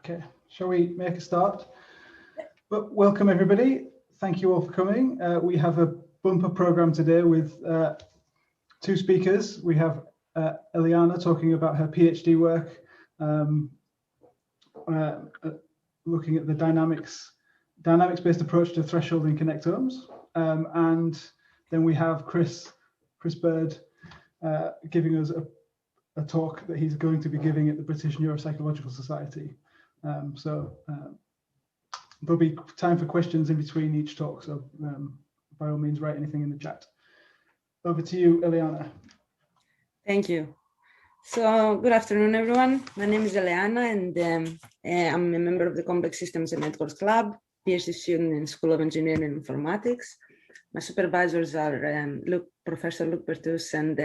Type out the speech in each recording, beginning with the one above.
Okay, shall we make a start? But welcome everybody. Thank you all for coming. We have a bumper program today with two speakers. We have Eliana talking about her PhD work, looking at the dynamics-based approach to thresholding connectomes. And then we have Chris Bird giving us a talk that he's going to be giving at the British Neuropsychological Society. There'll be time for questions in between each talk, so by all means write anything in the chat. Over to you, Eliana. Thank you. So good afternoon, everyone. My name is Eliana, and I'm a member of the Complex Systems and Networks Club, PhD student in School of Engineering and Informatics. My supervisors are Professor Luc Bertus and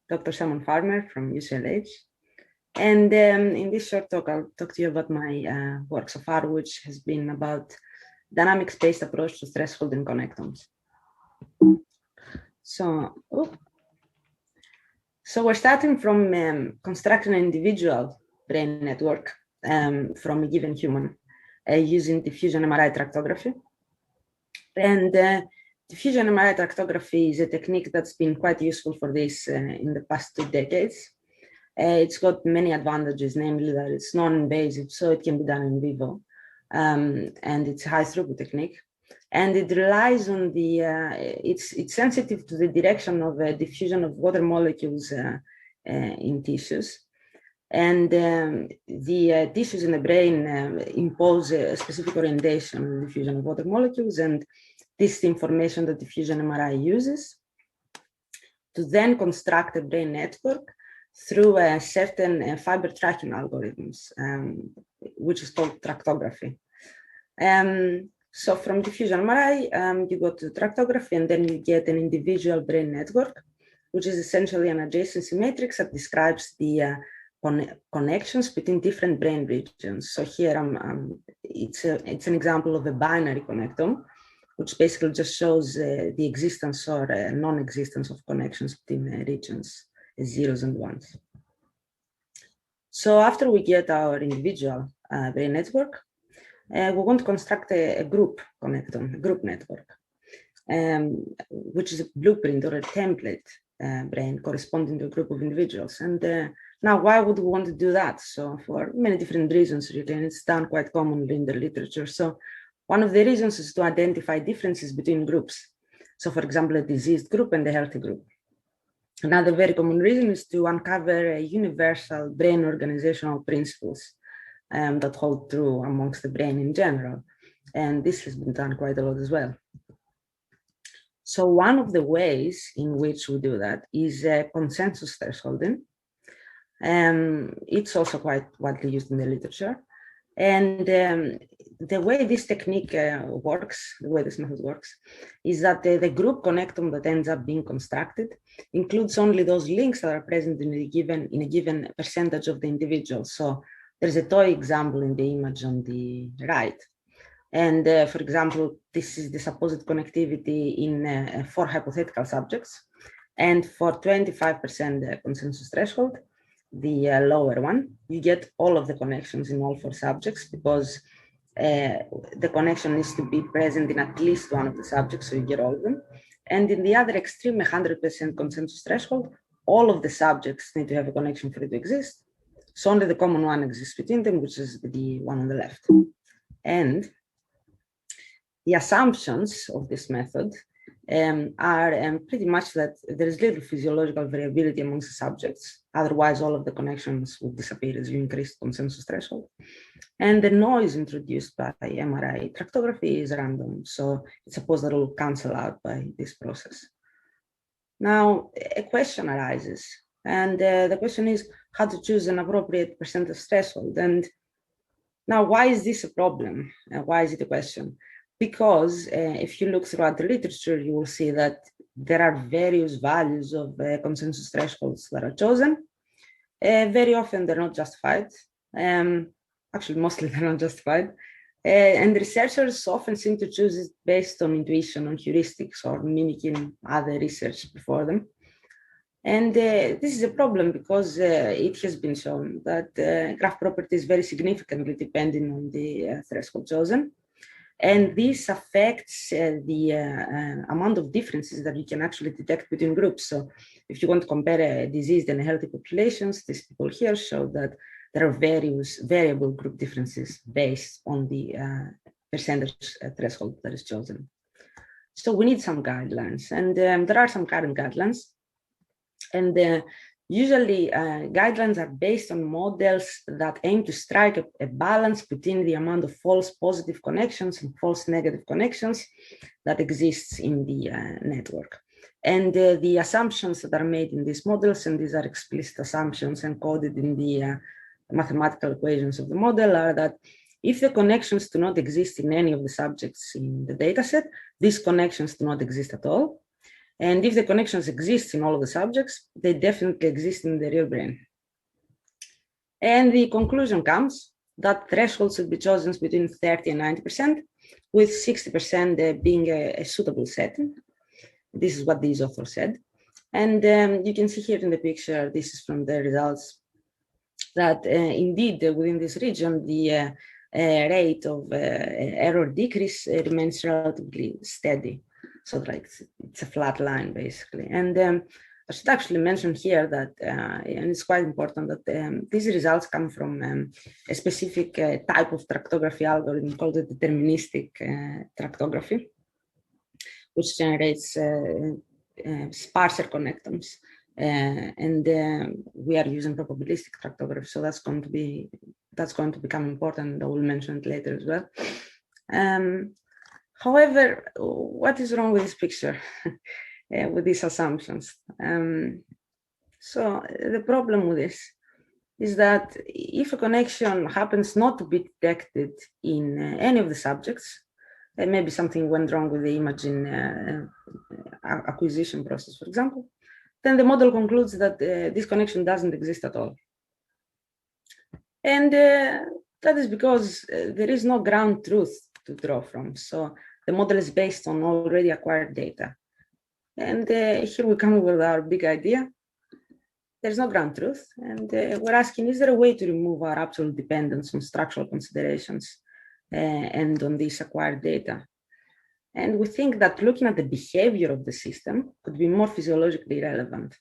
Dr. Simon Farmer from UCLH. And in this short talk, I'll talk to you about my work so far, which has been about dynamics-based approach to thresholding connectomes. So we're starting from constructing an individual brain network from a given human using diffusion MRI tractography. And diffusion MRI tractography is a technique that's been quite useful for this in the past 2 decades. It's got many advantages, namely that it's non-invasive, so it can be done in vivo, and it's a high throughput technique. And it relies on the, it's sensitive to the direction of diffusion of water molecules in tissues. And the tissues in the brain impose a specific orientation on the diffusion of water molecules, and this is the information that diffusion MRI uses to then construct a brain network through certain fiber tracking algorithms, which is called tractography. So from diffusion MRI, you go to tractography, and then you get an individual brain network, which is essentially an adjacency matrix that describes the connections between different brain regions. So here it's an example of a binary connectome, which basically just shows the existence or non-existence of connections between regions, zeros and ones. So after we get our individual brain network, we want to construct a group connectome, a group network, which is a blueprint or a template brain corresponding to a group of individuals. And now, why would we want to do that? So for many different reasons, really, and it's done quite commonly in the literature. So one of the reasons is to identify differences between groups. So for example, a diseased group and a healthy group. Another very common reason is to uncover universal brain organizational principles that hold true amongst the brain in general. And this has been done quite a lot as well. So one of the ways in which we do that is consensus thresholding. It's also quite widely used in the literature. And the way this technique works, the way this method works, is that the group connectome that ends up being constructed includes only those links that are present in a given percentage of the individual. So there's a toy example in the image on the right. And for example, this is the supposed connectivity in 4 hypothetical subjects. And for 25% consensus threshold, the lower one, you get all of the connections in all 4 subjects, because the connection needs to be present in at least one of the subjects, so you get all of them. And in the other extreme, 100% consensus threshold, all of the subjects need to have a connection for it to exist. So only the common one exists between them, which is the one on the left. And the assumptions of this method are pretty much that there is little physiological variability amongst the subjects. Otherwise, all of the connections would disappear as you increase consensus threshold. And the noise introduced by MRI tractography is random. So it's supposed that it will cancel out by this process. Now, a question arises. And the question is how to choose an appropriate percentage threshold. And now, why is this a problem? Why is it a question? Because if you look throughout the literature, you will see that there are various values of consensus thresholds that are chosen. Very often they're not justified. Actually, mostly they're not justified. And researchers often seem to choose it based on intuition, on heuristics, or mimicking other research before them. And this is a problem because it has been shown that graph properties vary significantly depending on the threshold chosen. And this affects the amount of differences that you can actually detect between groups. So if you want to compare a diseased and a healthy populations, these people here show that there are various variable group differences based on the percentage threshold that is chosen. So we need some guidelines, and there are some current guidelines. And usually guidelines are based on models that aim to strike a balance between the amount of false positive connections and false negative connections that exists in the network. And the assumptions that are made in these models, and these are explicit assumptions encoded in the mathematical equations of the model, are that if the connections do not exist in any of the subjects in the dataset, these connections do not exist at all. And if the connections exist in all of the subjects, they definitely exist in the real brain. And the conclusion comes that thresholds should be chosen between 30 and 90%, with 60% being a suitable setting. This is what these authors said. And you can see here in the picture, this is from the results, that indeed within this region, the rate of error decrease remains relatively steady. So like it's a flat line basically. And I should actually mention here that, and it's quite important that these results come from a specific type of tractography algorithm called the deterministic tractography, which generates sparser connectors. And we are using probabilistic tractography, so that's going to become important. I will mention it later as well. However, what is wrong with this picture, with these assumptions? So the problem with this is that if a connection happens not to be detected in any of the subjects, maybe something went wrong with the image in acquisition process, for example, then the model concludes that this connection doesn't exist at all. And that is because there is no ground truth to draw from. So the model is based on already acquired data. And here we come with our big idea. There's no ground truth. And we're asking, is there a way to remove our absolute dependence on structural considerations and on this acquired data? And we think that looking at the behavior of the system could be more physiologically relevant.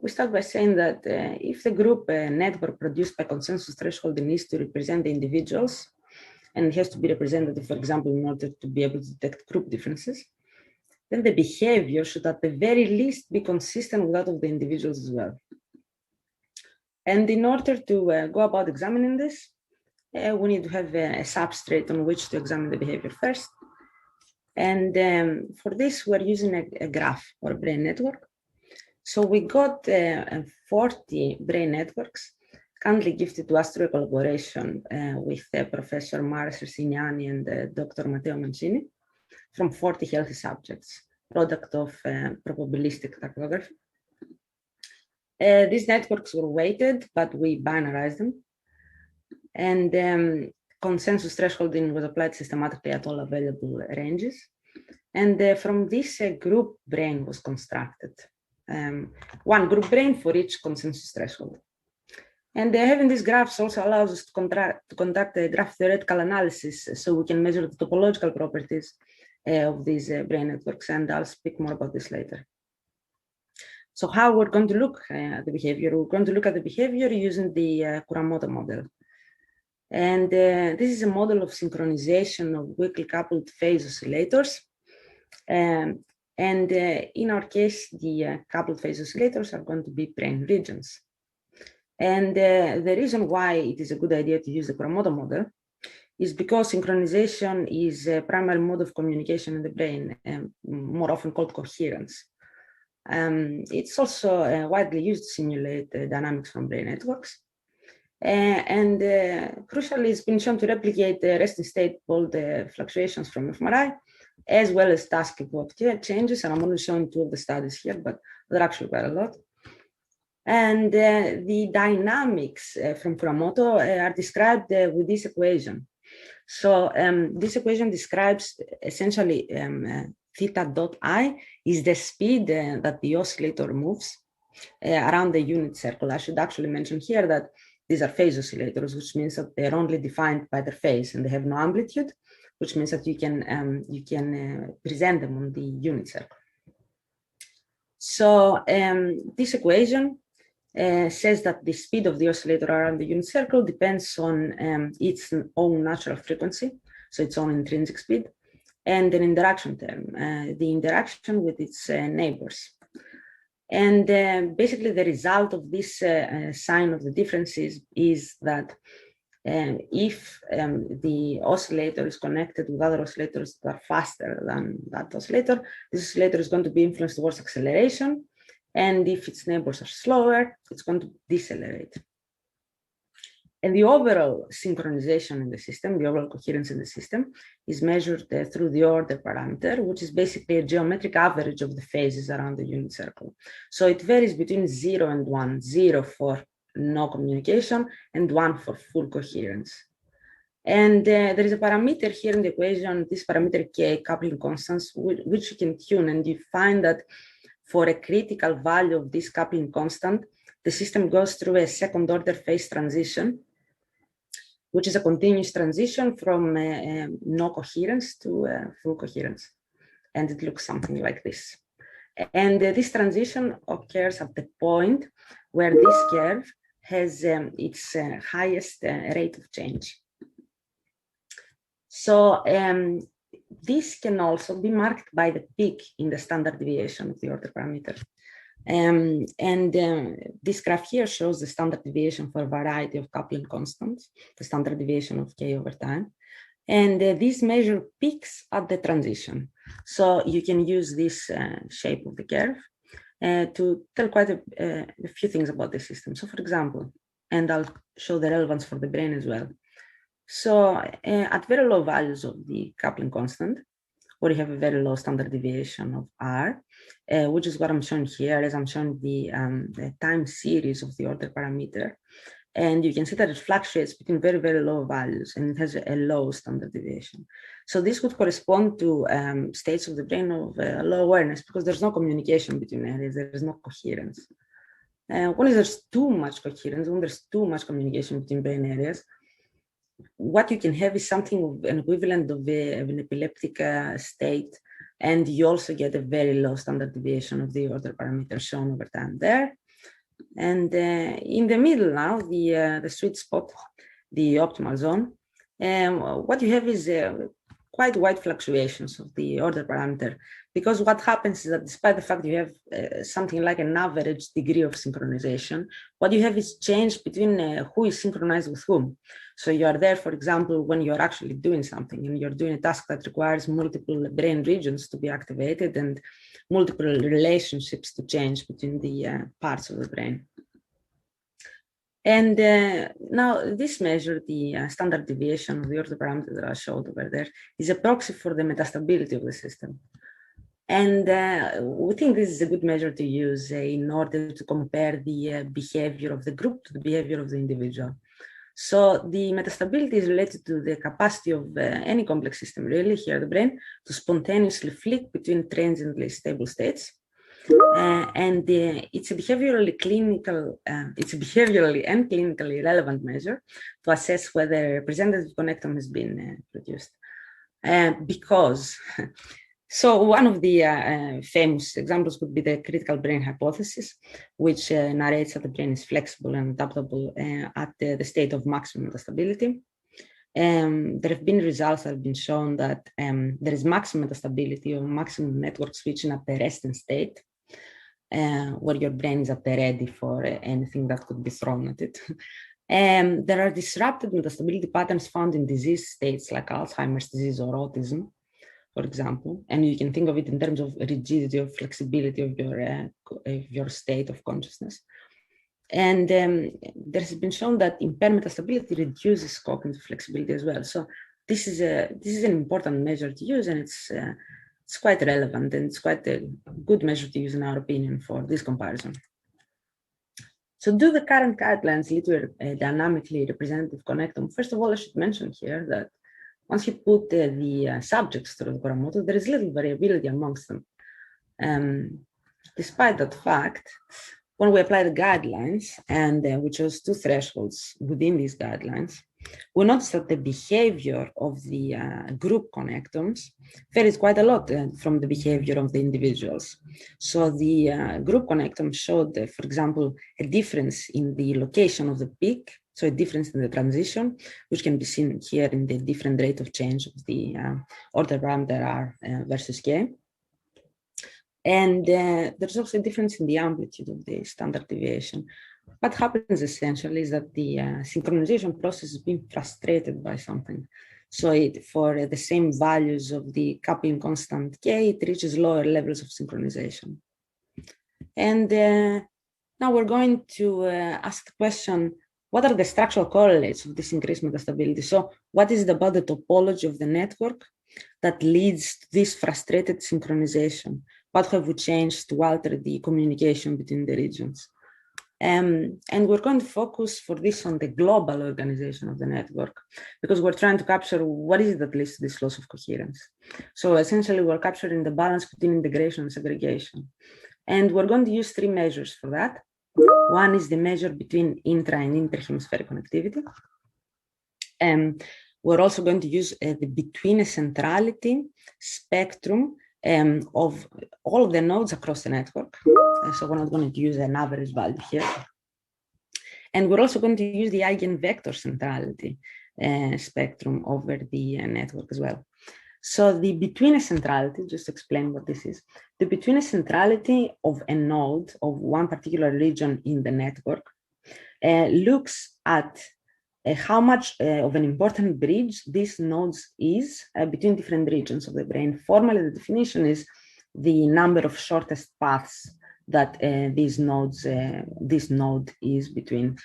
We start by saying that if the group network produced by consensus threshold needs to represent the individuals, and it has to be representative, for example, in order to be able to detect group differences, then the behavior should at the very least be consistent with that of the individuals as well. And in order to go about examining this, we need to have a substrate on which to examine the behavior first. And for this, we're using a graph or a brain network. So we got 40 brain networks kindly gifted to us through a collaboration with Professor Mara Sersignani and Dr. Matteo Mancini from 40 healthy subjects, product of probabilistic tractography. These networks were weighted, but we binarized them. And consensus thresholding was applied systematically at all available ranges. And from this, a group brain was constructed. One group brain for each consensus threshold. And having these graphs also allows us to conduct a graph theoretical analysis, so we can measure the topological properties of these brain networks, and I'll speak more about this later. So how we're going to look at the behavior? We're going to look at the behavior using the Kuramoto model. And this is a model of synchronization of weakly coupled phase oscillators. In our case, the coupled phase oscillators are going to be brain regions. And the reason why it is a good idea to use the Kuramoto model is because synchronization is a primary mode of communication in the brain, more often called coherence. It's also widely used to simulate dynamics from brain networks. Crucially, it's been shown to replicate the resting state called fluctuations from fMRI, as well as task evoked changes. And I'm only showing 2 of the studies here, but there are actually quite a lot. And the dynamics from Kuramoto are described with this equation. So this equation describes essentially theta dot I is the speed that the oscillator moves around the unit circle. I should actually mention here that these are phase oscillators, which means that they're only defined by their phase and they have no amplitude, which means that you can present them on the unit circle. So this equation says that the speed of the oscillator around the unit circle depends on its own natural frequency, so its own intrinsic speed, and an interaction term, the interaction with its neighbors. And basically the result of this sign of the differences is that if the oscillator is connected with other oscillators that are faster than that oscillator, this oscillator is going to be influenced towards acceleration. And if its neighbors are slower, it's going to decelerate. And the overall synchronization in the system, the overall coherence in the system, is measured through the order parameter, which is basically a geometric average of the phases around the unit circle. So it varies between 0 and 1, 0 for no communication and 1 for full coherence. And there is a parameter here in the equation, this parameter K, coupling constants, which you can tune, and you find that for a critical value of this coupling constant, the system goes through a second order phase transition, which is a continuous transition from no coherence to full coherence. And it looks something like this. And this transition occurs at the point where this curve has its highest rate of change. So this can also be marked by the peak in the standard deviation of the order parameter. This graph here shows the standard deviation for a variety of coupling constants, the standard deviation of K over time. And these measure peaks at the transition. So you can use this shape of the curve to tell quite a few things about the system. So for example, and I'll show the relevance for the brain as well. So at very low values of the coupling constant, where you have a very low standard deviation of R, which is what I'm showing here, as I'm showing the time series of the order parameter. And you can see that it fluctuates between very, very low values, and it has a low standard deviation. So this would correspond to states of the brain of low awareness, because there's no communication between areas, there's no coherence. When there's too much coherence, when there's too much communication between brain areas, what you can have is something of an equivalent of an epileptic state, and you also get a very low standard deviation of the order parameter shown over time there. And in the middle now, the sweet spot, the optimal zone, what you have is quite wide fluctuations of the order parameter, because what happens is that despite the fact you have something like an average degree of synchronization, what you have is change between who is synchronized with whom. So you are there, for example, when you're actually doing something and you're doing a task that requires multiple brain regions to be activated and multiple relationships to change between the parts of the brain. And now this measure, the standard deviation of the order parameter that I showed over there, is a proxy for the metastability of the system. And we think this is a good measure to use in order to compare the behavior of the group to the behavior of the individual. So the metastability is related to the capacity of any complex system, really, here the brain, to spontaneously flick between transiently stable states. It's a behaviorally and clinically relevant measure to assess whether a representative connectome has been produced. Because so one of the famous examples would be the critical brain hypothesis, which narrates that the brain is flexible and adaptable at the state of maximum metastability. There have been results that have been shown that there is maximum metastability or maximum network switching at the resting state, where your brain is at the ready for anything that could be thrown at it. There are disrupted metastability patterns found in disease states like Alzheimer's disease or autism, for example, and you can think of it in terms of rigidity or flexibility of your state of consciousness. And there has been shown that impaired metastability reduces cognitive flexibility as well. So this is an important measure to use, and it's quite relevant, and it's quite a good measure to use in our opinion for this comparison. So do the current guidelines lead to a dynamically representative connectome? First of all, I should mention here that once you put the subjects through the Kuramoto, there is little variability amongst them. Despite that fact, when we apply the guidelines and we chose 2 thresholds within these guidelines, we noticed that the behavior of the group connectors varies quite a lot from the behavior of the individuals. So the group connectors showed, for example, a difference in the location of the peak, so a difference in the transition, which can be seen here in the different rate of change of the order parameter R versus K. And there's also a difference in the amplitude of the standard deviation. What happens essentially is that the synchronization process is being frustrated by something. So for the same values of the coupling constant K, it reaches lower levels of synchronization. And now we're going to ask the question, what are the structural correlates of this increased metastability? So what is it about the topology of the network that leads to this frustrated synchronization? What have we changed to alter the communication between the regions? And we're going to focus for this on the global organization of the network, because we're trying to capture what is it that leads to this loss of coherence. So essentially, we're capturing the balance between integration and segregation. And we're going to use 3 measures for that. One is the measure between intra and interhemispheric connectivity. We're also going to use the between centrality spectrum of all of the nodes across the network. So we're not going to use an average value here. And we're also going to use the eigenvector centrality spectrum over the network as well. So the between centrality, just to explain what this is, the between centrality of a node of one particular region in the network looks at how much of an important bridge this node is between different regions of the brain. Formally, the definition is the number of shortest paths that this node is between.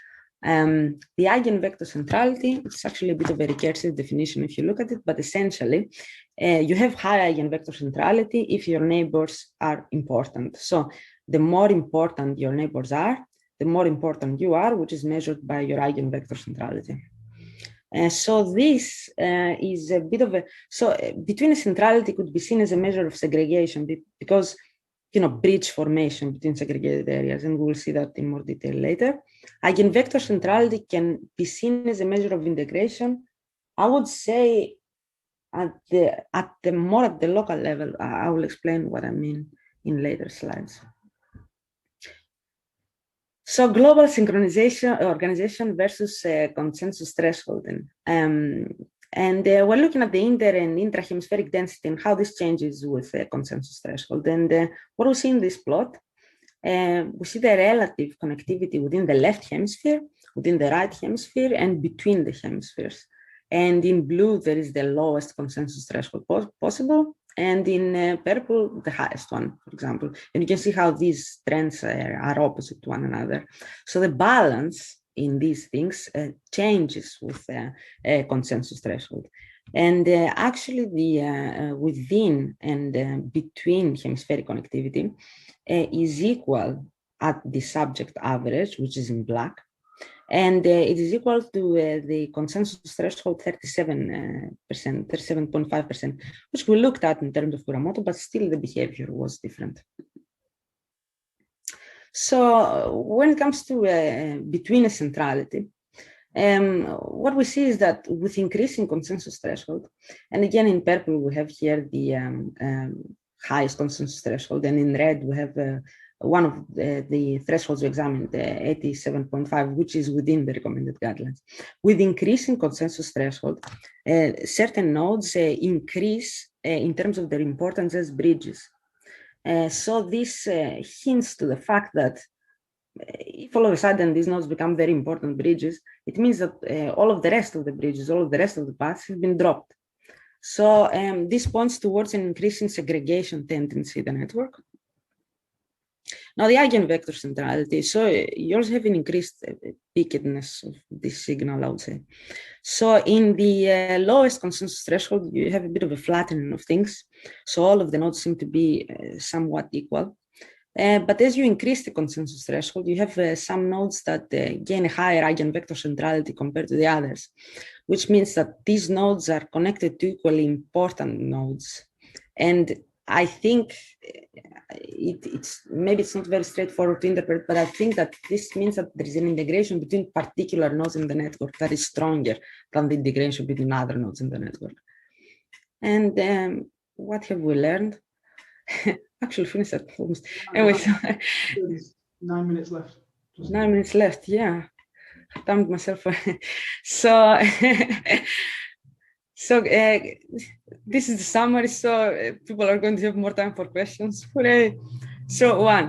The eigenvector centrality is actually a bit of a recursive definition if you look at it, but essentially you have high eigenvector centrality if your neighbors are important. So the more important your neighbors are, the more important you are, which is measured by your eigenvector centrality. So this is a bit of a, so between centrality could be seen as a measure of segregation because, bridge formation between segregated areas, and we'll see that in more detail later. Eigenvector centrality can be seen as a measure of integration. I would say at the local level. I will explain what I mean in later slides. So global synchronization organization versus consensus thresholding. And we're looking at the inter and intrahemispheric density and how this changes with consensus threshold. And what we see in this plot, we see the relative connectivity within the left hemisphere, within the right hemisphere, and between the hemispheres. And in blue, there is the lowest consensus threshold possible. And in purple, the highest one, for example. And you can see how these trends are opposite to one another. So the balance in these things changes with a consensus threshold. And actually, the within and between hemispheric connectivity is equal at the subject average, which is in black. And it is equal to the consensus threshold 37.5%, which we looked at in terms of Kuramoto, but still the behavior was different. So when it comes to between centrality, what we see is that with increasing consensus threshold, and again in purple we have here the highest consensus threshold, and in red we have one of the thresholds we examined, 87.5, which is within the recommended guidelines. With increasing consensus threshold, certain nodes increase in terms of their importance as bridges. So this hints to the fact that if all of a sudden these nodes become very important bridges, it means that all of the rest of the bridges, all of the rest of the paths have been dropped. So this points towards an increasing segregation tendency in the network. Now the eigenvector centrality, so you also have an increased peakedness of this signal, I would say. So in the lowest consensus threshold, you have a bit of a flattening of things. So all of the nodes seem to be somewhat equal. But as you increase the consensus threshold, you have some nodes that gain a higher eigenvector centrality compared to the others, which means that these nodes are connected to equally important nodes. And I think it's maybe it's not very straightforward to interpret, but I think that this means that there is an integration between particular nodes in the network that is stronger than the integration between other nodes in the network. And what have we learned? Actually finished that almost. Anyway, so 9 minutes left. 9 minutes left, yeah. I timed myself. So, this is the summary. So people are going to have more time for questions. Hooray. So 1,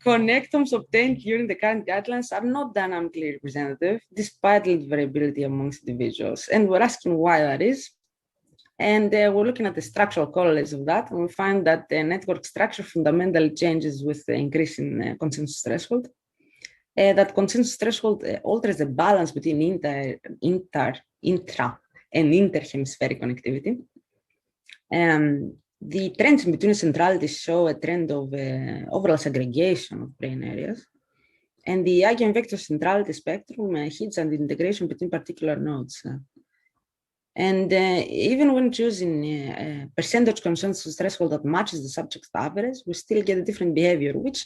connectomes obtained during the current guidelines are not dynamically representative, despite little variability amongst individuals. And we're asking why that is. And we're looking at the structural correlates of that, and we find that the network structure fundamentally changes with the increase in consensus threshold. That consensus threshold alters the balance between intra and interhemispheric connectivity. The trends in between centralities show a trend of overall segregation of brain areas. And the eigenvector centrality spectrum hints at the integration between particular nodes. And even when choosing a percentage consensus threshold that matches the subject's average, we still get a different behavior, which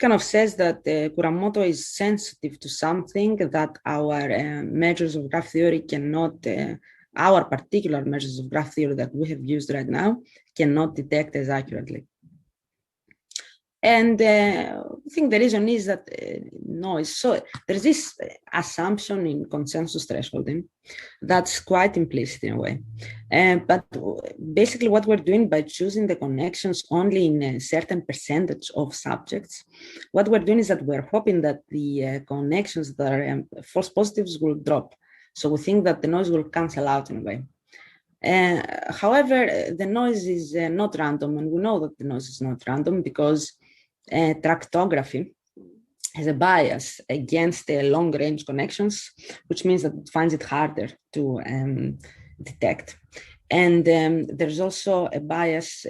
kind of says that Kuramoto is sensitive to something that our measures of graph theory cannot, our particular measures of graph theory that we have used right now cannot detect as accurately. And I think the reason is that noise. So there's this assumption in consensus thresholding that's quite implicit in a way. But basically what we're doing by choosing the connections only in a certain percentage of subjects, what we're doing is that we're hoping that the connections that are false positives will drop. So we think that the noise will cancel out in a way. However, the noise is not random, and we know that the noise is not random because tractography has a bias against long-range connections, which means that it finds it harder to detect. And there's also a bias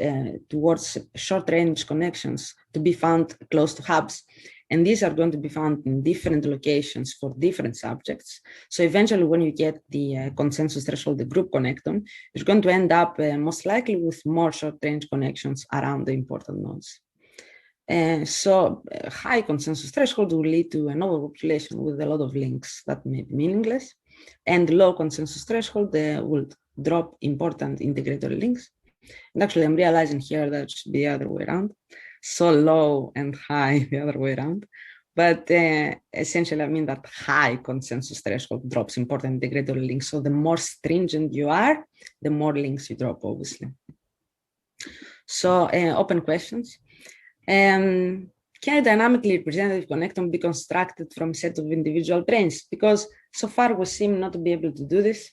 towards short-range connections to be found close to hubs. And these are going to be found in different locations for different subjects. So eventually, when you get the consensus threshold, the group connectome, you're going to end up most likely with more short-range connections around the important nodes. So high consensus threshold will lead to an overpopulation with a lot of links that may be meaningless, and low consensus threshold will drop important integratory links. And actually, I'm realizing here that it should be the other way around. So low and high the other way around. But essentially, I mean that high consensus threshold drops important integratory links. So the more stringent you are, the more links you drop, obviously. So open questions. Can a dynamically representative connectome be constructed from a set of individual brains? Because so far we seem not to be able to do this.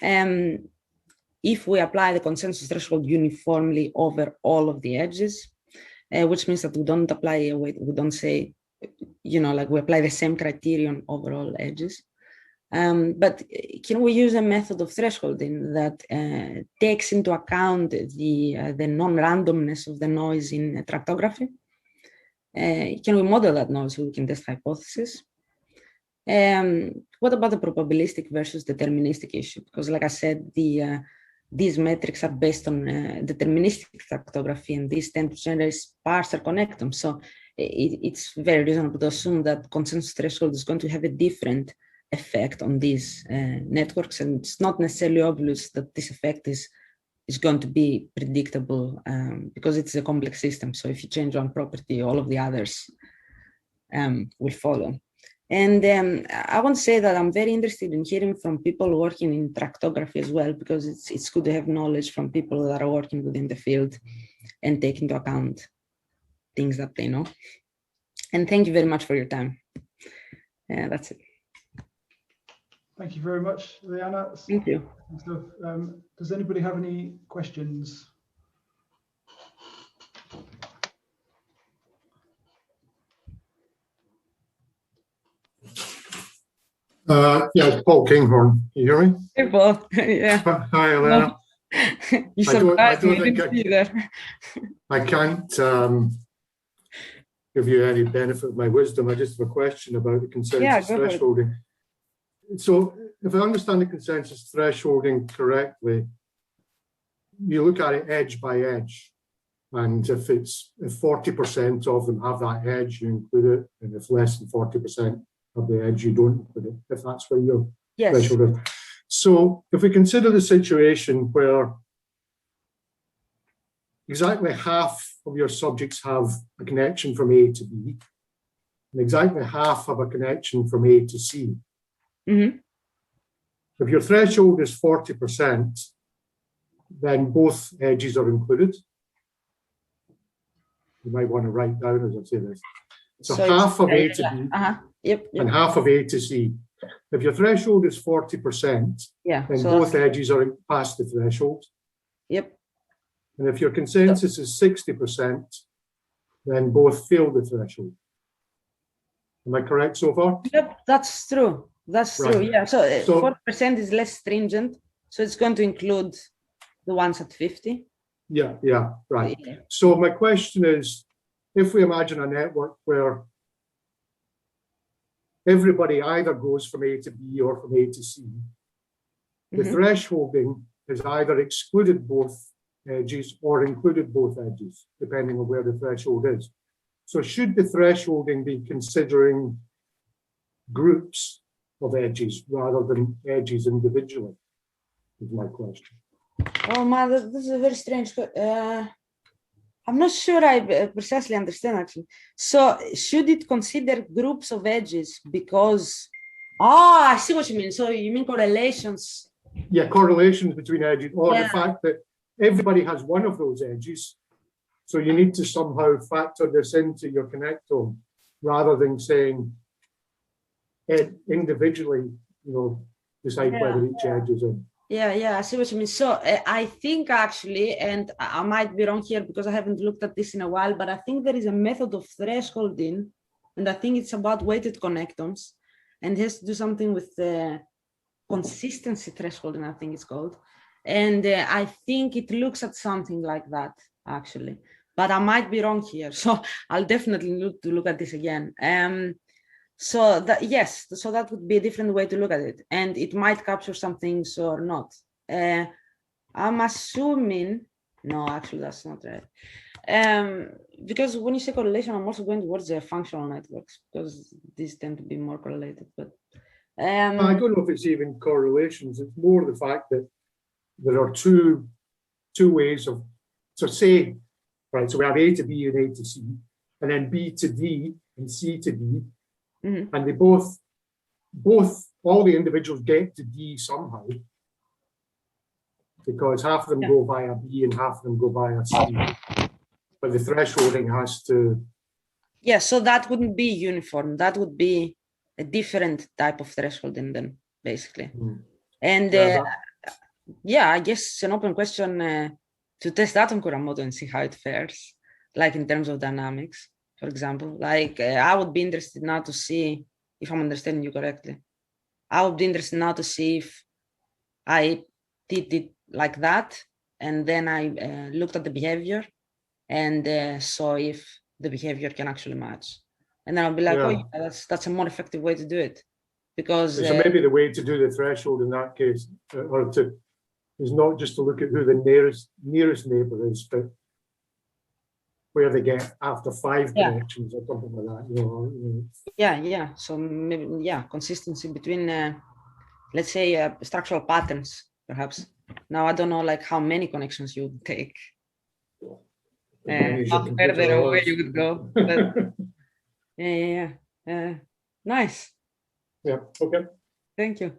If we apply the consensus threshold uniformly over all of the edges, which means that we don't apply, we don't say, like we apply the same criterion over all edges. But can we use a method of thresholding that takes into account the non-randomness of the noise in tractography? Can we model that noise so we can test hypotheses? What about the probabilistic versus deterministic issue? Because like I said, these metrics are based on deterministic tractography, and these tend to generate sparser connectomes. So it's very reasonable to assume that consensus threshold is going to have a different effect on these networks, and it's not necessarily obvious that this effect is going to be predictable because it's a complex system. So if you change one property, all of the others will follow. And I want to say that I'm very interested in hearing from people working in tractography as well, because it's good to have knowledge from people that are working within the field and take into account things that they know. And thank you very much for your time. That's it. Thank you very much, Liana. Thank you. Does anybody have any questions? Yeah, Paul Kinghorn. You hear me? Hey, Paul. Yeah. Hi, Elena. You surprised me. I can't give you any benefit of my wisdom. I just have a question about the consensus thresholding. So if I understand the consensus thresholding correctly, you look at it edge by edge. And if 40% of them have that edge, you include it. And if less than 40% of the edge, you don't include it, if that's where your threshold is. So if we consider the situation where exactly half of your subjects have a connection from A to B, and exactly half have a connection from A to C. Mm-hmm. If your threshold is 40%, then both edges are included. You might want to write down as I say this. So half of A to B and half of A to C. If your threshold is 40%, then both edges are past the threshold. Yep. And if your consensus is 60%, then both fail the threshold. Am I correct so far? Yep, that's true. That's true. Yeah. So 40% is less stringent. So it's going to include the ones at 50. Yeah, right. Yeah. So my question is, if we imagine a network where everybody either goes from A to B or from A to C, the thresholding has either excluded both edges or included both edges, depending on where the threshold is. So should the thresholding be considering groups of edges rather than edges individually, is my question. Oh man, this is a very strange. I'm not sure I precisely understand actually. So should it consider groups of edges because, I see what you mean. So you mean correlations? Yeah, correlations between edges, or the fact that everybody has one of those edges. So you need to somehow factor this into your connectome rather than saying individually, decide whether each edge is in. Yeah, I see what you mean. So I think actually, and I might be wrong here because I haven't looked at this in a while, but I think there is a method of thresholding, and I think it's about weighted connectomes, and it has to do something with the consistency thresholding, I think it's called. And I think it looks at something like that, actually. But I might be wrong here. So I'll definitely look at this again. So that would be a different way to look at it, and it might capture some things or not. I'm assuming, no, actually that's not right. Because when you say correlation, I'm also going towards the functional networks because these tend to be more correlated. But I don't know if it's even correlations. It's more the fact that there are two ways of, so say, right, so we have A to B and A to C, and then B to D and C to D. And they both, all the individuals get to D somehow, because half of them go via B and half of them go via C. But the thresholding has to. Yeah, so that wouldn't be uniform. That would be a different type of thresholding then, basically. And I guess it's an open question to test Atom Kuramoto and see how it fares, like in terms of dynamics. For example, like I would be interested now to see if I'm understanding you correctly. I would be interested now to see if I did it like that, and then I looked at the behavior and saw if the behavior can actually match. And then I'll be like, that's a more effective way to do it. Because so maybe the way to do the threshold in that case, is not just to look at who the nearest neighbor is, but where they get after 5 connections or something like that. Yeah. So maybe consistency between let's say structural patterns, perhaps. Now I don't know like how many connections you would take. How further away you would go. But nice. Yeah, okay. Thank you.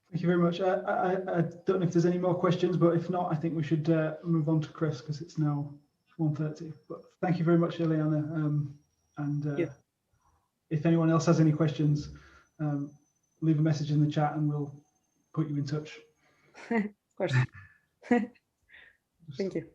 Thank you very much. I don't know if there's any more questions, but if not, I think we should move on to Chris because it's now 1:30. But thank you very much, Ileana. If anyone else has any questions, leave a message in the chat and we'll put you in touch. Of course. Thank you.